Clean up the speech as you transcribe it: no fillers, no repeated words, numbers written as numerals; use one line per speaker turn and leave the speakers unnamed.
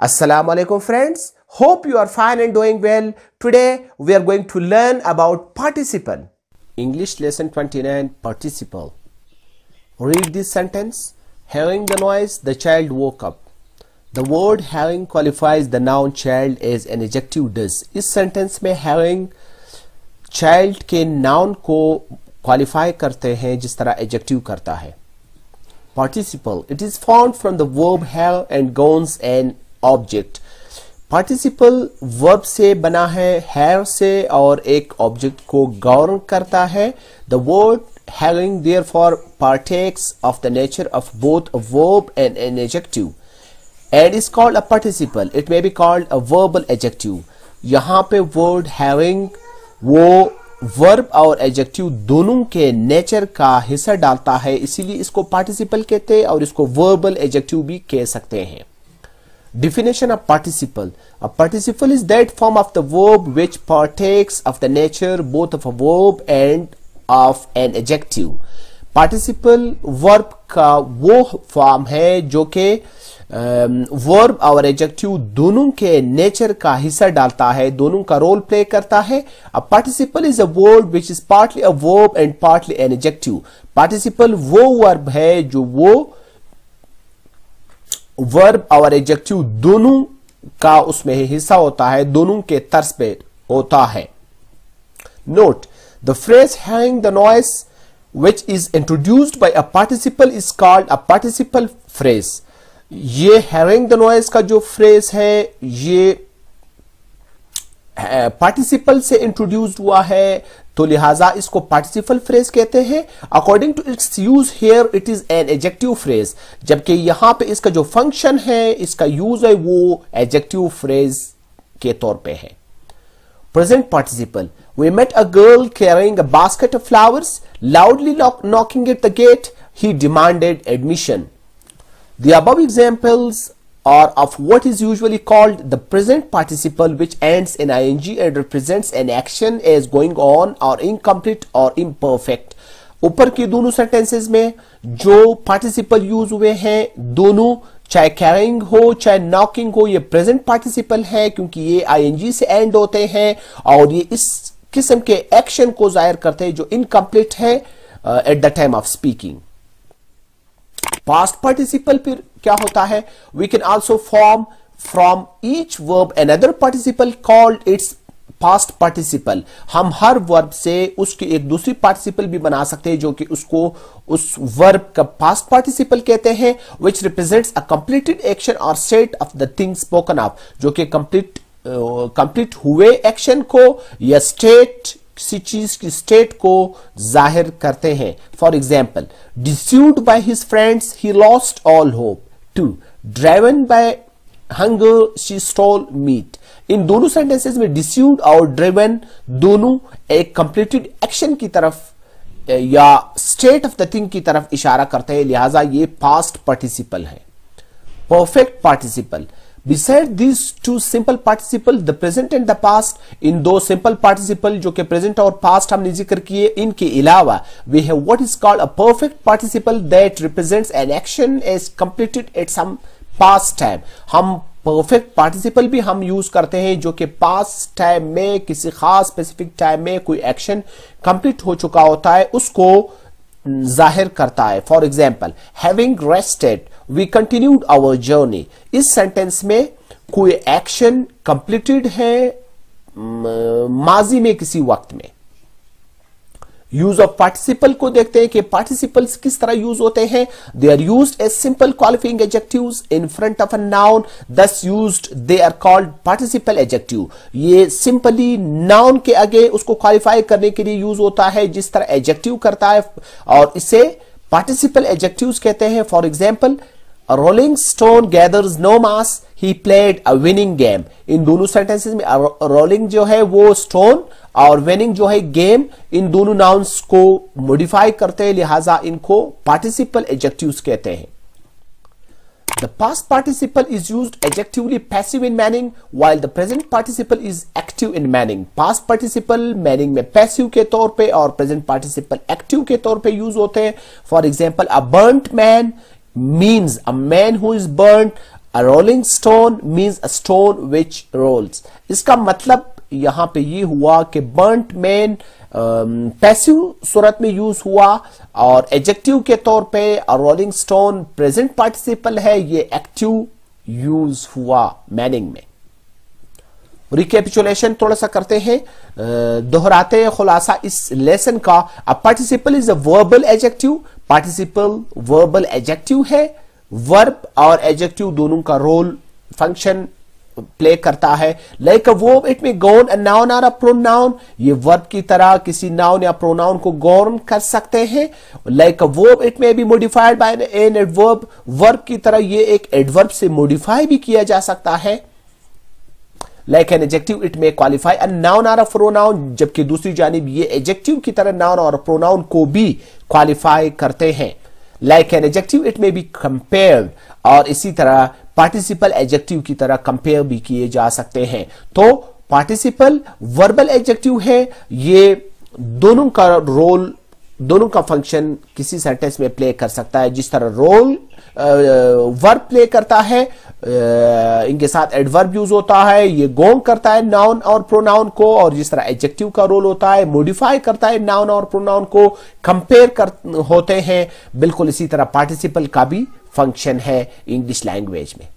Assalamu alaikum friends. Hope you are fine and doing well. Today we are going to learn about participle. English lesson 29 participle. Read this sentence. Hearing the noise, the child woke up. The word hearing qualifies the noun child as an adjective does. इस sentence में hearing child के noun को qualify करते हैं जिस तरह adjective करता है. Participle. It is formed from the verb hear and goes an object. Participle verb से बना है, hear से, और एक object को govern करता है. The word hearing therefore partakes of the nature of both a verb and an adjective and is called a participle. It may be called a verbal adjective. यहाँ पे word hearing वो verb और adjective दोनों के nature का हिस्सा डालता है, इसीलिए इसको पार्टिसिपल कहते हैं और इसको वर्बल एडजेक्टिव भी कह सकते हैं. Definition of participle. A participle is that form of the verb which partakes of the nature both of a verb and of an adjective. Participle verb का वो फॉर्म है जो कि वर्ब और एडजेक्टिव दोनों के नेचर का हिस्सा डालता है, दोनों का रोल प्ले करता है. A participle is a word which is partly a verb and partly an adjective. Participle वो वर्ब है जो वो वर्ब और एडजेक्टिव दोनों का उसमें हिस्सा होता है, दोनों के तर्ज पे होता है. Note, the phrase hearing the noise which is introduced by a participle is called a participle phrase. ये hearing the noise का जो phrase है ये पार्टिसिपल से इंट्रोड्यूस्ड हुआ है, तो लिहाजा इसको पार्टिसिपल फ्रेज कहते हैं. According to its use here it is an adjective phrase, जबकि यहां पे इसका जो फंक्शन है, इसका यूज है वो एडजेक्टिव फ्रेज के तौर पे है. Present participle. We met a girl carrying a basket of flowers loudly knocking at the gate. He demanded admission. The above examples or of what is usually called the present participle which ends in ing and represents an action as going on or incomplete or imperfect. ऊपर की दोनों sentences में जो participle use हुए हैं, दोनों चाहे carrying हो चाहे knocking हो, ये present participle है क्योंकि ये ing से end होते हैं और ये इस किस्म के action को जाहिर करते हैं जो incomplete है at the time of speaking. Past participle फिर क्या होता है? We can also form from each verb another participle called its past participle. हम हर वर्ब से उसकी एक दूसरी पार्टिसिपल भी बना सकते हैं जो कि उसको उस वर्ब का पास्ट पार्टिसिपल कहते हैं, which represents a completed action और state of the thing spoken of, जो कि कंप्लीट हुए एक्शन को या स्टेट किसी चीज की स्टेट को जाहिर करते हैं. For example, disused by his friends he lost all hope. 2. Driven by hunger she stole meat. इन दोनों सेंटेंसेस में डिस्यूड और ड्रिवन दोनों एक कंप्लीटेड एक्शन की तरफ या स्टेट ऑफ द थिंग की तरफ इशारा करते हैं, लिहाजा ये पास्ट पार्टिसिपल है. Perfect participle. Beside these two simple participle, the present and the past, इन दो simple participle जो कि present और past हमने जिक्र किए, इनके अलावा we have what is called a perfect participle that represents an action as completed at some past time. हम perfect participle भी हम यूज करते हैं जो कि past time में किसी खास specific time में कोई action complete हो चुका होता है, उसको जाहिर करता है. For example, having rested we continued our journey. इस सेंटेंस में कोई एक्शन कंप्लीटेड है माजी में किसी वक्त में. यूज ऑफ पार्टिसिपल को देखते हैं कि पार्टिसिपल्स किस तरह यूज होते हैं. They are used as simple qualifying adjectives in front of a noun, thus used they are called participle adjective. ये सिंपली नाउन के आगे उसको क्वालिफाई करने के लिए यूज होता है जिस तरह एडजेक्टिव करता है, और इसे पार्टिसिपल एडजेक्टिव्स कहते हैं. For example, rolling stone gathers no moss, he played a winning game. इन दोनों सेंटेंसेस में रोलिंग जो है वो स्टोन और विनिंग जो है गेम, इन दोनों नाउन्स को मॉडिफाई करते हैं, लिहाजा इनको पार्टिसिपल एडजेक्टिव्स कहते हैं. The past participle is used adjectively passive in meaning while the present participle is active in meaning. Past participle meaning में passive के तौर पे और present participle active के तौर पे यूज होते हैं. For example, a burnt man means a man who is burnt a rolling stone means a stone which rolls. इसका मतलब यहां पे ये हुआ कि बर्ंट मैन पैसिव सूरत में यूज हुआ और एडजेक्टिव के तौर पे अ रोलिंग स्टोन प्रेजेंट पार्टिसिपल है, ये एक्टिव यूज हुआ मैनिंग में। रिकैपिचुलेशन थोड़ा सा करते हैं, दोहराते हैं खुलासा इस लेसन का। A participle is a verbal adjective. Participle verbal adjective है, वर्ब और एडजेक्टिव दोनों का रोल फंक्शन प्ले करता है। Like a verb it may govern a noun और अ प्रोनाउन, ये वर्ब की तरह किसी नाउन या प्रोनाउन को गवर्न कर सकते हैं। लाइक अ वर्ब इट में be modified by an adverb, verb की तरह ये एक एडवर्ब से मॉडिफाई भी किया जा सकता है। लाइक एन एडजेक्टिव इट में क्वालिफाई अ नाउन और अ प्रोनाउन, जबकि दूसरी जानिब ये एडजेक्टिव की तरह नाउन और प्रोनाउन को भी क्वालिफाई करते हैं। लाइक एन एडजेक्टिव इट में बी कंपेयर्ड, और इसी तरह पार्टिसिपल एडजेक्टिव की तरह कंपेयर भी किए जा सकते हैं। तो पार्टिसिपल वर्बल एडजेक्टिव है, ये दोनों का रोल, दोनों का फंक्शन किसी सेंटेंस में प्ले कर सकता है। जिस तरह रोल वर्ब प्ले करता है, इनके साथ एडवर्ब यूज होता है, ये गोन करता है नाउन और प्रोनाउन को, और जिस तरह एडजेक्टिव का रोल होता है मॉडिफाई करता है नाउन और प्रोनाउन को, कंपेयर होते हैं, बिल्कुल इसी तरह पार्टिसिपल का भी फंक्शन है इंग्लिश लैंग्वेज में।